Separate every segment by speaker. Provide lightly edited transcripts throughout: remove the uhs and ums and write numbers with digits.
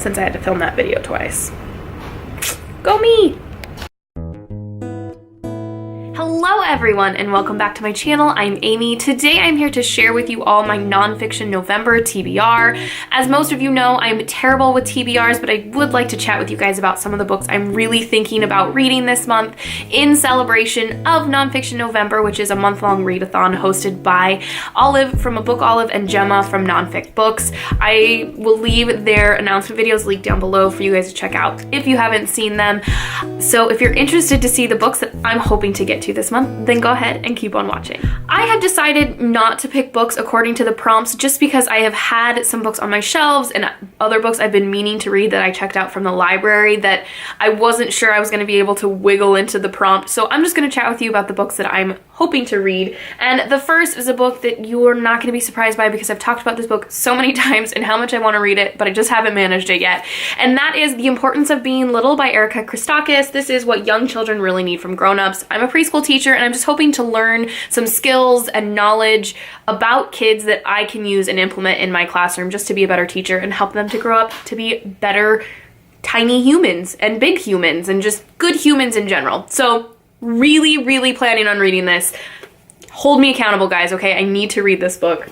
Speaker 1: since I had to film that video twice. Go me! Hello everyone and welcome back to my channel. I'm Amy. Today I'm here to share with you all my Nonfiction November TBR. As most of you know, I'm terrible with TBRs, but I would like to chat with you guys about some of the books I'm really thinking about reading this month in celebration of Nonfiction November, which is a month-long readathon hosted by Olive from A Book Olive and Gemma from Nonfic Books. I will leave their announcement videos linked down below for you guys to check out if you haven't seen them. So if you're interested to see the books that I'm hoping to get to this month, then go ahead and keep on watching. I have decided not to pick books according to the prompts just because I have had some books on my shelves and other books I've been meaning to read that I checked out from the library that I wasn't sure I was going to be able to wiggle into the prompt. So I'm just going to chat with you about the books that I'm hoping to read. And the first is a book that you're not going to be surprised by because I've talked about this book so many times and how much I want to read it, but I just haven't managed it yet. And that is The Importance of Being Little by Erica Christakis. This is what young children really need from grown-ups. I'm a preschool teacher and I'm just hoping to learn some skills and knowledge about kids that I can use and implement in my classroom just to be a better teacher and help them to grow up to be better tiny humans and big humans and just good humans in general. So really planning on reading this. Hold me accountable, guys, okay? I need to read this book.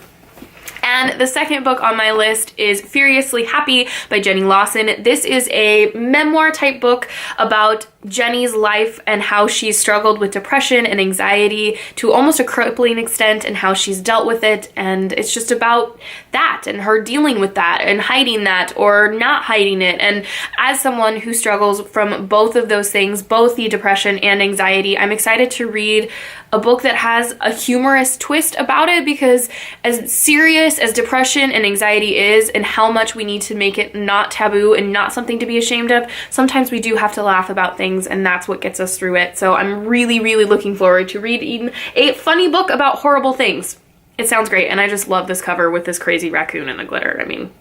Speaker 1: And the second book on my list is Furiously Happy by Jenny Lawson. This is a memoir type book about Jenny's life and how she's struggled with depression and anxiety to almost a crippling extent and how she's dealt with it. And it's just about that and her dealing with that and hiding that or not hiding it. And as someone who struggles from both of those things, both the depression and anxiety, I'm excited to read a book that has a humorous twist about it, because as serious as depression and anxiety is and how much we need to make it not taboo and not something to be ashamed of, sometimes we do have to laugh about things and that's what gets us through it. So I'm really looking forward to reading a funny book about horrible things. It sounds great and I just love this cover with this crazy raccoon and the glitter. I mean,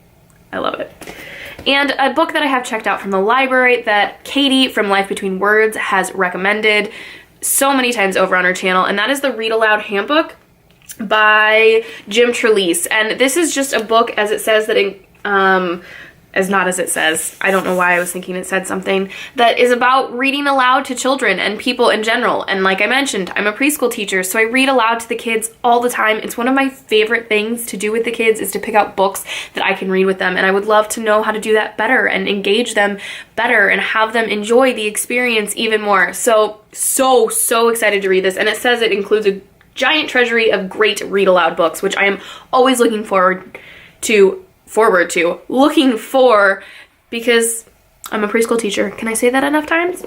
Speaker 1: I love it. And a book that I have checked out from the library that Katie from Life Between Words has recommended so many times over on her channel, and that is the Read Aloud Handbook by Jim Trelease. And this is just a book, as it says, that I don't know why I was thinking it said something, that is about reading aloud to children and people in general. And like I mentioned, I'm a preschool teacher, so I read aloud to the kids all the time. It's one of my favorite things to do with the kids is to pick out books that I can read with them. And I would love to know how to do that better and engage them better and have them enjoy the experience even more. So excited to read this. And it says it includes a giant treasury of great read aloud books, which I am always looking for because I'm a preschool teacher. Can I say that enough times?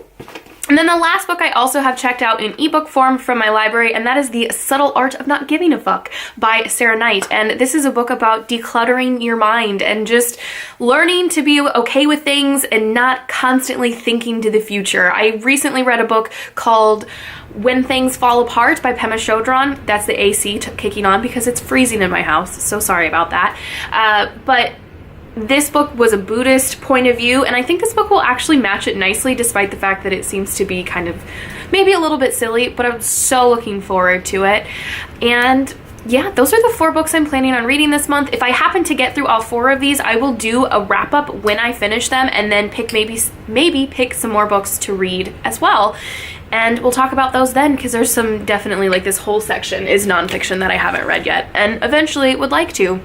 Speaker 1: And then the last book I also have checked out in ebook form from my library, and that is The Subtle Art of Not Giving a Fuck by Sarah Knight. And this is a book about decluttering your mind and just learning to be okay with things and not constantly thinking to the future. I recently read a book called When Things Fall Apart by Pema Chodron. That's the AC kicking on because it's freezing in my house. So sorry about that. But this book was a Buddhist point of view, and I think this book will actually match it nicely despite the fact that it seems to be kind of maybe a little bit silly, but I'm so looking forward to it. And yeah, those are the 4 books I'm planning on reading this month. If I happen to get through all 4 of these, I will do a wrap up when I finish them and then pick maybe pick some more books to read as well. And we'll talk about those then, because there's some definitely, like, this whole section is nonfiction that I haven't read yet and eventually would like to.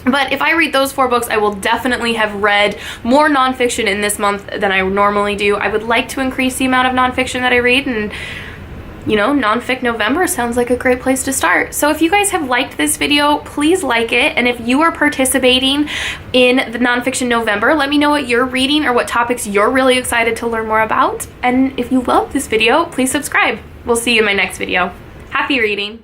Speaker 1: But if I read those 4 books, I will definitely have read more nonfiction in this month than I normally do. I would like to increase the amount of nonfiction that I read, and you know, Nonfic November sounds like a great place to start. So if you guys have liked this video, please like it. And if you are participating in the Nonfiction November, let me know what you're reading or what topics you're really excited to learn more about. And if you love this video, please subscribe. We'll see you in my next video. Happy reading.